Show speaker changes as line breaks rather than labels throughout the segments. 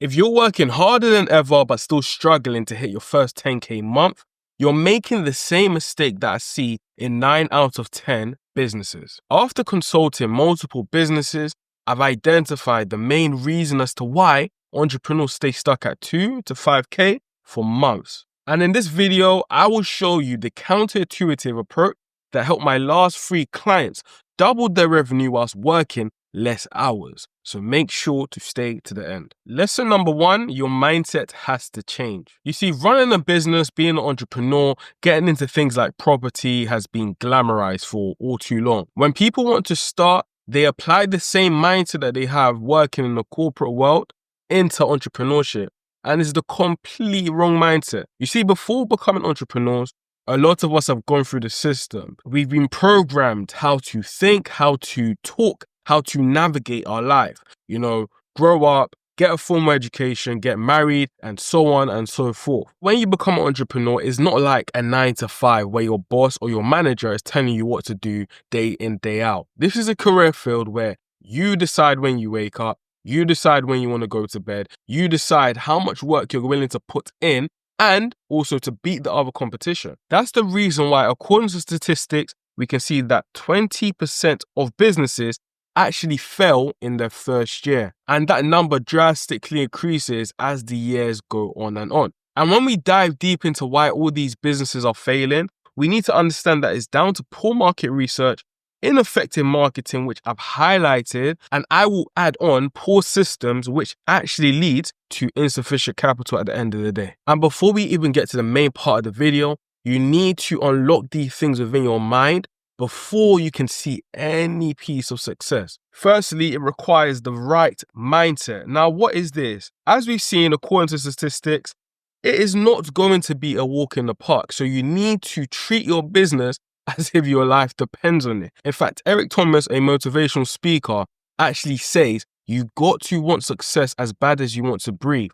If you're working harder than ever but still struggling to hit your first 10K month, you're making the same mistake that I see in 9 out of 10 businesses. After consulting multiple businesses, I've identified the main reason as to why entrepreneurs stay stuck at 2 to 5K for months. And in this video, I will show you the counterintuitive approach that helped my last 3 clients double their revenue whilst working less hours. So make sure to stay to the end. Lesson number 1, your mindset has to change. You see, running a business, being an entrepreneur, getting into things like property has been glamorized for all too long. When people want to start, they apply the same mindset that they have working in the corporate world into entrepreneurship. And it's the complete wrong mindset. You see, before becoming entrepreneurs, a lot of us have gone through the system. We've been programmed how to think, how to talk, how to navigate our life. You know, grow up, get a formal education, get married, and so on and so forth. When you become an entrepreneur, it's not like a 9 to 5 where your boss or your manager is telling you what to do day in, day out. This is a career field where you decide when you wake up, you decide when you want to go to bed, you decide how much work you're willing to put in, and also to beat the other competition. That's the reason why, according to statistics, we can see that 20% of businesses actually fail in their first year. And that number drastically increases as the years go on and on. And when we dive deep into why all these businesses are failing, we need to understand that it's down to poor market research, ineffective marketing, which I've highlighted, and I will add on poor systems, which actually leads to insufficient capital at the end of the day. And before we even get to the main part of the video, you need to unlock these things within your mind before you can see any piece of success. Firstly, it requires the right mindset. Now, what is this? As we've seen, according to statistics, it is not going to be a walk in the park. So you need to treat your business as if your life depends on it. In fact, Eric Thomas, a motivational speaker, actually says you got to want success as bad as you want to breathe.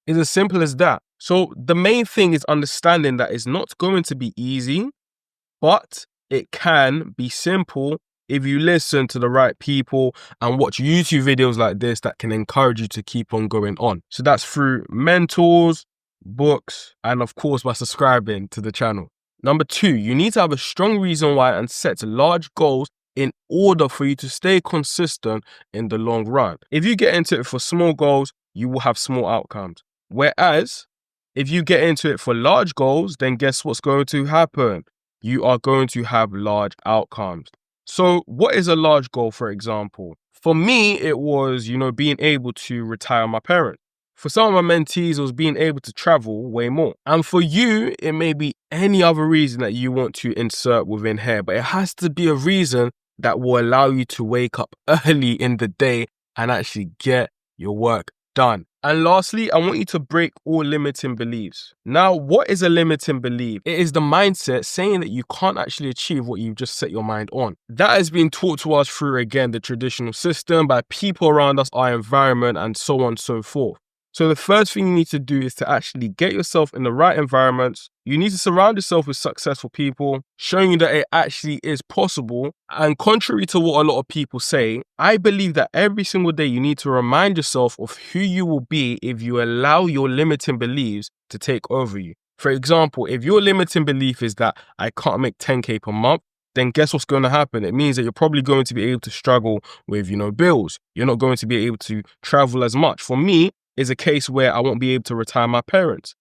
It's as simple as that. So the main thing is understanding that it's not going to be easy, but it can be simple if you listen to the right people and watch YouTube videos like this that can encourage you to keep on going on. So that's through mentors, books, and of course by subscribing to the channel. Number 2, you need to have a strong reason why and set large goals in order for you to stay consistent in the long run. If you get into it for small goals, you will have small outcomes. Whereas, if you get into it for large goals, then guess what's going to happen? You are going to have large outcomes. So what is a large goal, for example? For me, it was, being able to retire my parents. For some of my mentees, it was being able to travel way more. And for you, it may be any other reason that you want to insert within here, but it has to be a reason that will allow you to wake up early in the day and actually get your work done. And lastly, I want you to break all limiting beliefs. Now, what is a limiting belief? It is the mindset saying that you can't actually achieve what you've just set your mind on. That has been taught to us through, again, the traditional system, by people around us, our environment, and so on and so forth. So the first thing you need to do is to actually get yourself in the right environments. You need to surround yourself with successful people, showing you that it actually is possible. And contrary to what a lot of people say, I believe that every single day you need to remind yourself of who you will be if you allow your limiting beliefs to take over you. For example, if your limiting belief is that I can't make 10K per month, then guess what's going to happen? It means that you're probably going to be able to struggle with, bills. You're not going to be able to travel as much. For me, is a case where I won't be able to retire my parents.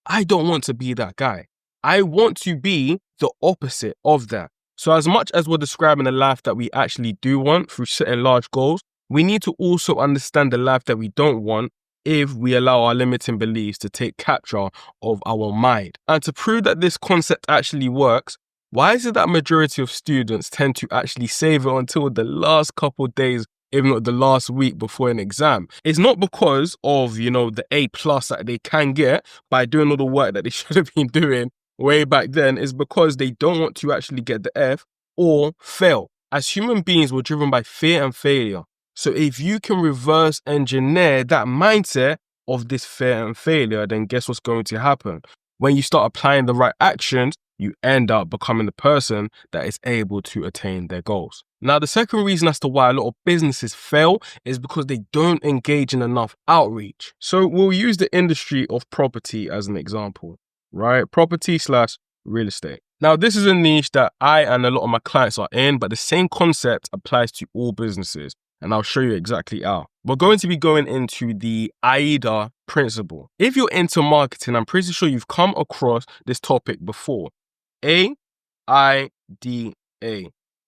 I don't want to be that guy. I want to be the opposite of that. So as much as we're describing the life that we actually do want through setting large goals, we need to also understand the life that we don't want if we allow our limiting beliefs to take capture of our mind. And to prove that this concept actually works, why is it that majority of students tend to actually save it until the last couple of days, if not the last week before an exam? It's not because of, the A+ that they can get by doing all the work that they should have been doing way back then. It's because they don't want to actually get the F or fail. As human beings, we're driven by fear and failure. So if you can reverse engineer that mindset of this fear and failure, then guess what's going to happen? When you start applying the right actions, you end up becoming the person that is able to attain their goals. Now, the second reason as to why a lot of businesses fail is because they don't engage in enough outreach. So we'll use the industry of property as an example, right? Property/real estate. Now, this is a niche that I and a lot of my clients are in, but the same concept applies to all businesses. And I'll show you exactly how. We're going to be going into the AIDA principle. If you're into marketing, I'm pretty sure you've come across this topic before. AIDA.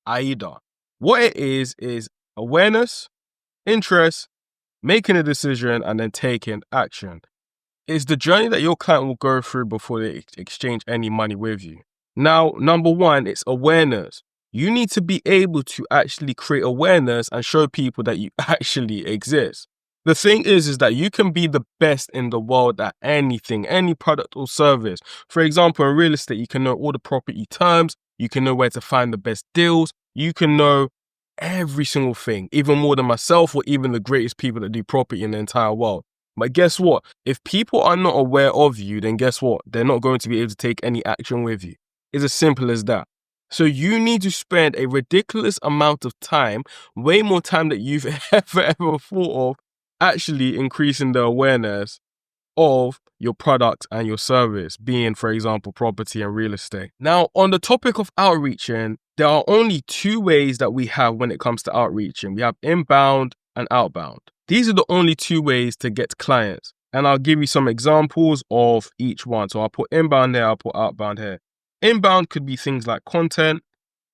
AIDA. What it is awareness, interest, making a decision, and then taking action. It's the journey that your client will go through before they exchange any money with you. Now, number one, it's awareness. You need to be able to actually create awareness and show people that you actually exist. The thing is that you can be the best in the world at anything, any product or service. For example, in real estate, you can know all the property terms, you can know where to find the best deals, you can know every single thing, even more than myself or even the greatest people that do property in the entire world. But guess what? If people are not aware of you, then guess what? They're not going to be able to take any action with you. It's as simple as that. So you need to spend a ridiculous amount of time, way more time than you've ever thought of, actually increasing the awareness of your product and your service, being, for example, property and real estate. Now, on the topic of outreaching, there are only two ways that we have when it comes to outreaching. We have inbound and outbound. These are the only two ways to get clients. And I'll give you some examples of each one. So I'll put inbound here, I'll put outbound here. Inbound could be things like content,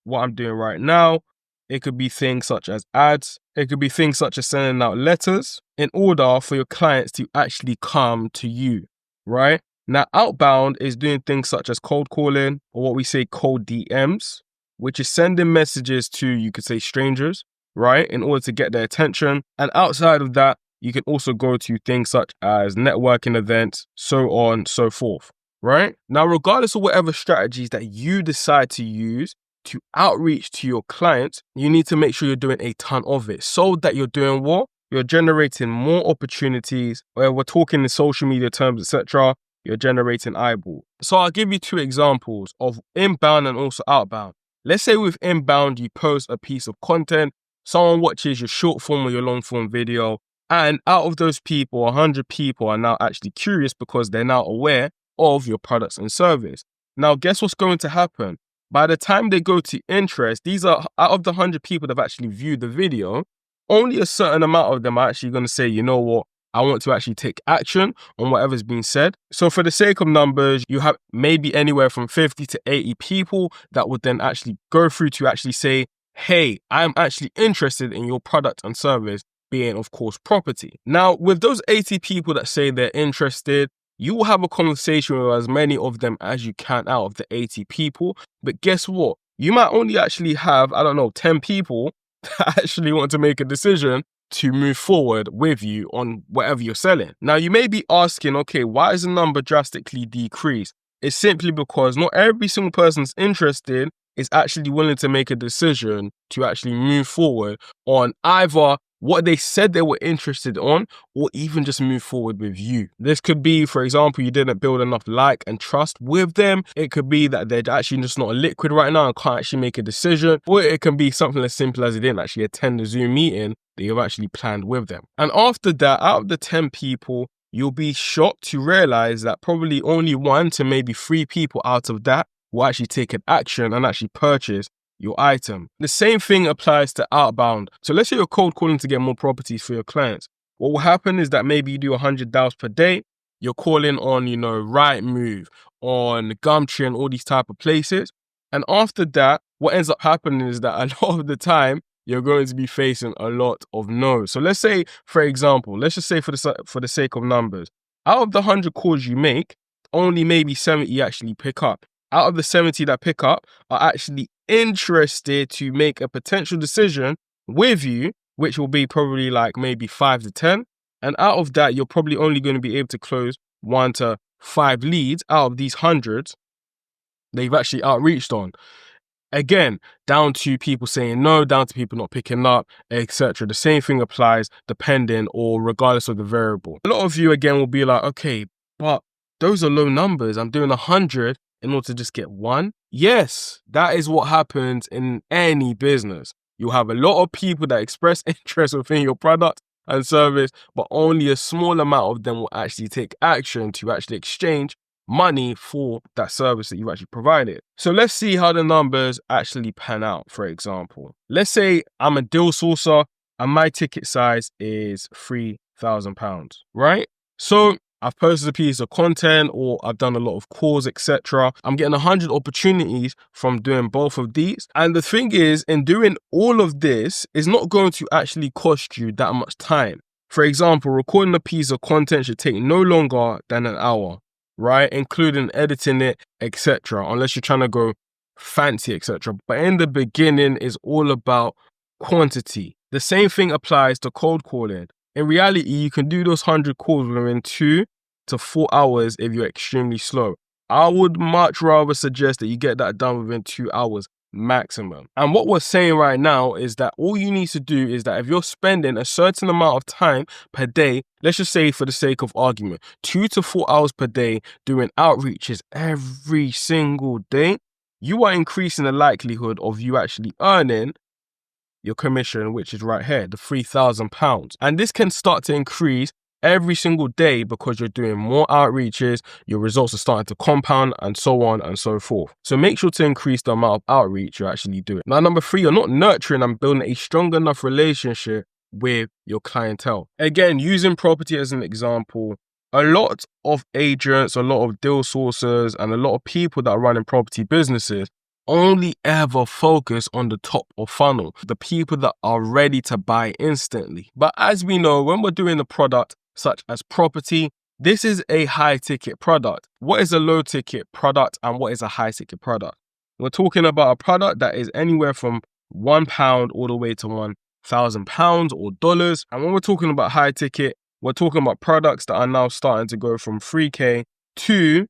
what I'm doing right now. It could be things such as ads. It could be things such as sending out letters in order for your clients to actually come to you, right? Now, outbound is doing things such as cold calling, or what we say cold DMs, which is sending messages to, you could say, strangers, right? In order to get their attention. And outside of that, you can also go to things such as networking events, so on, so forth, right? Now, regardless of whatever strategies that you decide to use to outreach to your clients, you need to make sure you're doing a ton of it so that you're doing what? You're generating more opportunities, where we're talking in social media terms, etc. You're generating eyeballs. So I'll give you two examples of inbound and also outbound. Let's say with inbound, you post a piece of content, someone watches your short form or your long form video, and out of those people, 100 people are now actually curious because they're now aware of your products and service. Now, guess what's going to happen? By the time they go to interest, these are out of the 100 people that have actually viewed the video, only a certain amount of them are actually going to say, you know what, I want to actually take action on whatever's been said. So for the sake of numbers, you have maybe anywhere from 50 to 80 people that would then actually go through to actually say, hey, I'm actually interested in your product and service, being, of course, property. Now, with those 80 people that say they're interested, you will have a conversation with as many of them as you can out of the 80 people. But guess what? You might only actually have, 10 people that actually want to make a decision to move forward with you on whatever you're selling. Now, you may be asking, okay, why is the number drastically decreased? It's simply because not every single person's interested is actually willing to make a decision to actually move forward on either what they said they were interested on, or even just move forward with you. This could be, for example, you didn't build enough like and trust with them. It could be that they're actually just not a liquid right now and can't actually make a decision. Or it can be something as simple as they didn't actually attend the Zoom meeting that you've actually planned with them. And after that, out of the 10 people, you'll be shocked to realize that probably only 1 to maybe 3 people out of that will actually take an action and actually purchase your item. The same thing applies to outbound. So let's say you're cold calling to get more properties for your clients. What will happen is that maybe you do 100 dials per day. You're calling on, Rightmove, on Gumtree and all these type of places. And after that, what ends up happening is that a lot of the time, you're going to be facing a lot of no's. So let's say, for example, let's just say for the sake of numbers, out of the 100 calls you make, only maybe 70 actually pick up. Out of the 70 that pick up are actually interested to make a potential decision with you, which will be probably like maybe 5 to 10. And out of that, you're probably only going to be able to close 1 to 5 leads out of these hundreds they've actually outreached on. Again, down to people saying no, down to people not picking up, etc. The same thing applies depending or regardless of the variable. A lot of you, again, will be like, okay, but those are low numbers. I'm doing 100 in order to just get 1. Yes, that is what happens in any business. You'll have a lot of people that express interest within your product and service, but only a small amount of them will actually take action to actually exchange money for that service that you've actually provided. So let's see how the numbers actually pan out. For example, let's say I'm a deal sourcer and my ticket size is £3,000, right? So I've posted a piece of content or I've done a lot of calls, etc. I'm getting 100 opportunities from doing both of these. And the thing is, in doing all of this, it's not going to actually cost you that much time. For example, recording a piece of content should take no longer than an hour, right? Including editing it, etc. Unless you're trying to go fancy, etc. But in the beginning, it's all about quantity. The same thing applies to cold calling. In reality, you can do those 100 calls within 2 to 4 hours if you're extremely slow. I would much rather suggest that you get that done within 2 hours maximum. And what we're saying right now is that all you need to do is that if you're spending a certain amount of time per day, let's just say for the sake of argument, 2 to 4 hours per day doing outreaches every single day, you are increasing the likelihood of you actually earning your commission, which is right here, the £3,000. And this can start to increase every single day because you're doing more outreaches, your results are starting to compound, and so on and so forth. So make sure to increase the amount of outreach you're actually doing. Now, number 3, you're not nurturing and building a strong enough relationship with your clientele. Again, using property as an example, a lot of agents, a lot of deal sourcers, and a lot of people that are running property businesses only ever focus on the top of funnel, the people that are ready to buy instantly. But as we know, when we're doing a product such as property, this is a high ticket product. What is a low ticket product and what is a high ticket product? We're talking about a product that is anywhere from £1 all the way to £1,000 or dollars. And when we're talking about high ticket, we're talking about products that are now starting to go from 3K to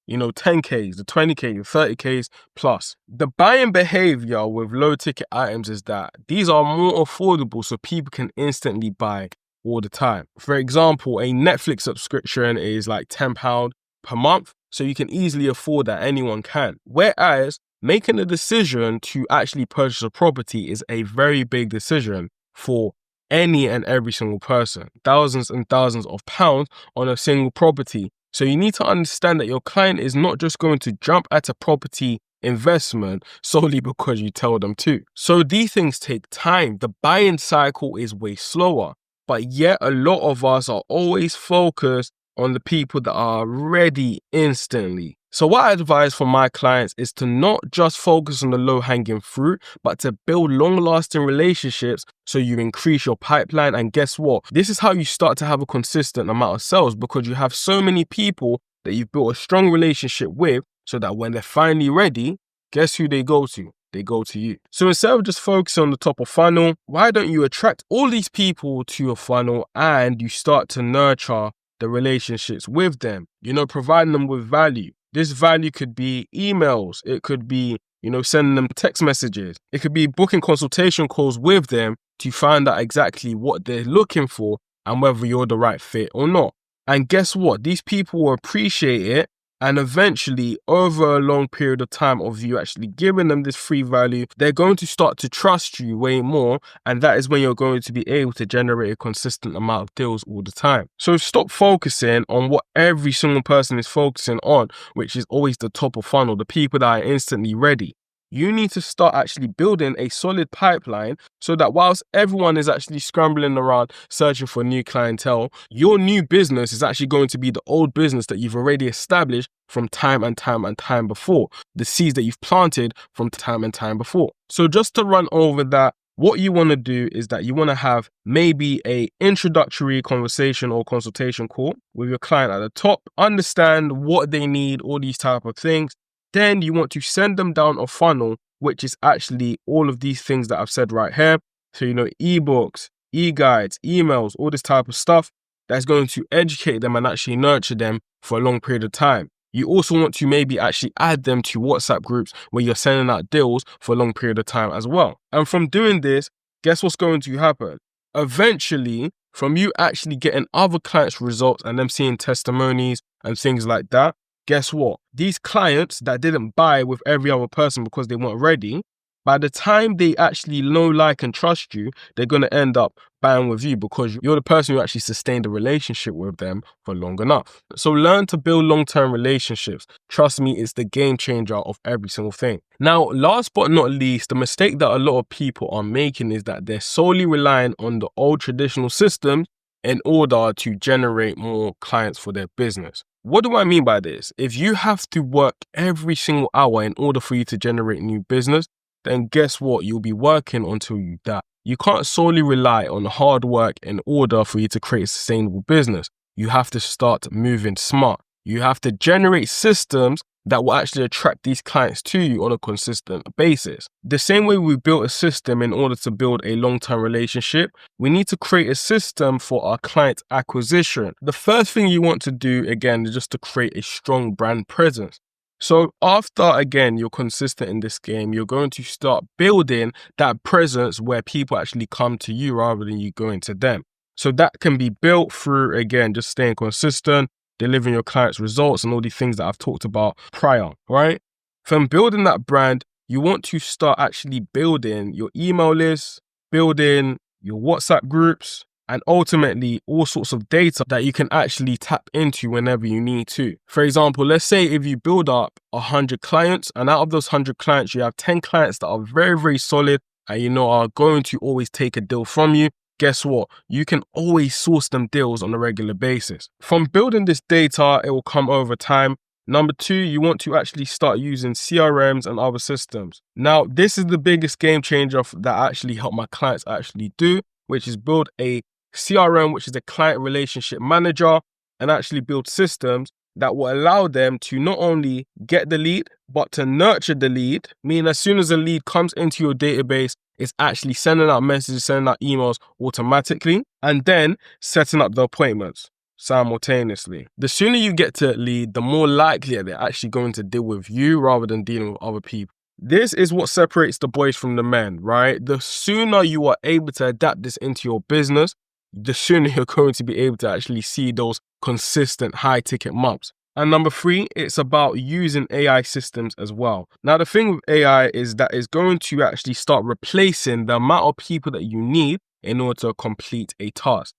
10Ks, the 20K, the 30Ks plus. The buying behavior with low ticket items is that these are more affordable so people can instantly buy all the time. For example, a Netflix subscription is like £10 per month, so you can easily afford that, anyone can. Whereas making a decision to actually purchase a property is a very big decision for any and every single person. Thousands and thousands of pounds on a single property. So you need to understand that your client is not just going to jump at a property investment solely because you tell them to. So these things take time. The buying cycle is way slower, but yet a lot of us are always focused on the people that are ready instantly. So what I advise for my clients is to not just focus on the low-hanging fruit, but to build long-lasting relationships so you increase your pipeline. And guess what? This is how you start to have a consistent amount of sales, because you have so many people that you've built a strong relationship with, so that when they're finally ready, guess who they go to? They go to you. So instead of just focusing on the top of funnel, why don't you attract all these people to your funnel and you start to nurture the relationships with them, providing them with value. This value could be emails. It could be, sending them text messages. It could be booking consultation calls with them to find out exactly what they're looking for and whether you're the right fit or not. And guess what? These people will appreciate it. And eventually, over a long period of time of you actually giving them this free value, they're going to start to trust you way more. And that is when you're going to be able to generate a consistent amount of deals all the time. So stop focusing on what every single person is focusing on, which is always the top of funnel, the people that are instantly ready. You need to start actually building a solid pipeline so that whilst everyone is actually scrambling around searching for new clientele, your new business is actually going to be the old business that you've already established from time and time and time before, the seeds that you've planted from time and time before. So just to run over that, what you want to do is that you want to have maybe a introductory conversation or consultation call with your client at the top, understand what they need, all these type of things. Then you want to send them down a funnel, which is actually all of these things that I've said right here. So, ebooks, e-guides, emails, all this type of stuff that's going to educate them and actually nurture them for a long period of time. You also want to maybe actually add them to WhatsApp groups where you're sending out deals for a long period of time as well. And from doing this, guess what's going to happen? Eventually, from you actually getting other clients' results and them seeing testimonies and things like that, guess what? These clients that didn't buy with every other person because they weren't ready, By the time they actually know, like, and trust you, they're going to end up buying with you because you're the person who actually sustained a relationship with them for long enough. So learn to build long-term relationships. Trust me, it's the game changer of every single thing. Now, last but not least, the mistake that a lot of people are making is that they're solely relying on the old traditional systems in order to generate more clients for their business. What do I mean by this? If you have to work every single hour in order for you to generate new business, then guess what? You'll be working until you die. You can't solely rely on hard work in order for you to create a sustainable business. You have to start moving smart. You have to generate systems that will actually attract these clients to you on a consistent basis. The same way we built a system in order to build a long-term relationship, we need to create a system for our client acquisition. The first thing you want to do, again, is just to create a strong brand presence. So after, again, you're consistent in this game, you're going to start building that presence where people actually come to you rather than you going to them. So that can be built through, again, just staying consistent, delivering your clients results and all the things that I've talked about prior, right? From building that brand, you want to start actually building your email list, building your WhatsApp groups, and ultimately all sorts of data that you can actually tap into whenever you need to. For example, let's say if you build up 100 clients and out of those 100 clients, you have 10 clients that are very, very solid and are going to always take a deal from you. Guess what? You can always source them deals on a regular basis. From building this data, it will come over time. Number 2, you want to actually start using CRMs and other systems. Now, this is the biggest game changer that I actually help my clients actually do, which is build a CRM, which is a client relationship manager, and actually build systems that will allow them to not only get the lead, but to nurture the lead. Meaning as soon as a lead comes into your database, it's actually sending out messages, sending out emails automatically, and then setting up the appointments simultaneously. The sooner you get to lead, the more likely they're actually going to deal with you rather than dealing with other people. This is what separates the boys from the men, right? The sooner you are able to adapt this into your business, the sooner you're going to be able to actually see those consistent high ticket months. And number 3, it's about using AI systems as well. Now, the thing with AI is that it's going to actually start replacing the amount of people that you need in order to complete a task.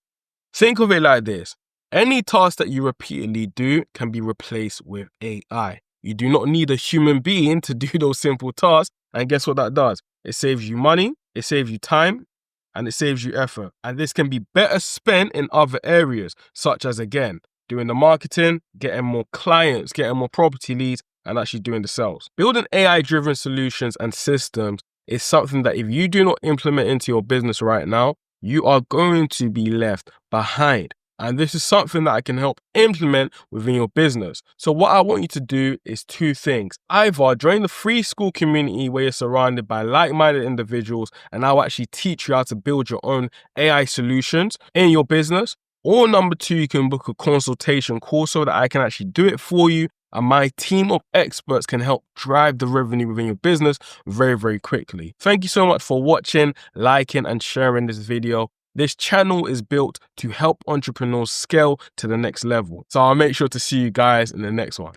Think of it like this. Any task that you repeatedly do can be replaced with AI. You do not need a human being to do those simple tasks. And guess what that does? It saves you money, it saves you time, and it saves you effort. And this can be better spent in other areas, such as, again, doing the marketing, getting more clients, getting more property leads, and actually doing the sales. Building AI-driven solutions and systems is something that if you do not implement into your business right now, you are going to be left behind. And this is something that I can help implement within your business. So what I want you to do is 2 things. Either join the free school community where you're surrounded by like-minded individuals and I'll actually teach you how to build your own AI solutions in your business. Or number 2, you can book a consultation call so that I can actually do it for you and my team of experts can help drive the revenue within your business very, very quickly. Thank you so much for watching, liking, and sharing this video. This channel is built to help entrepreneurs scale to the next level. So I'll make sure to see you guys in the next one.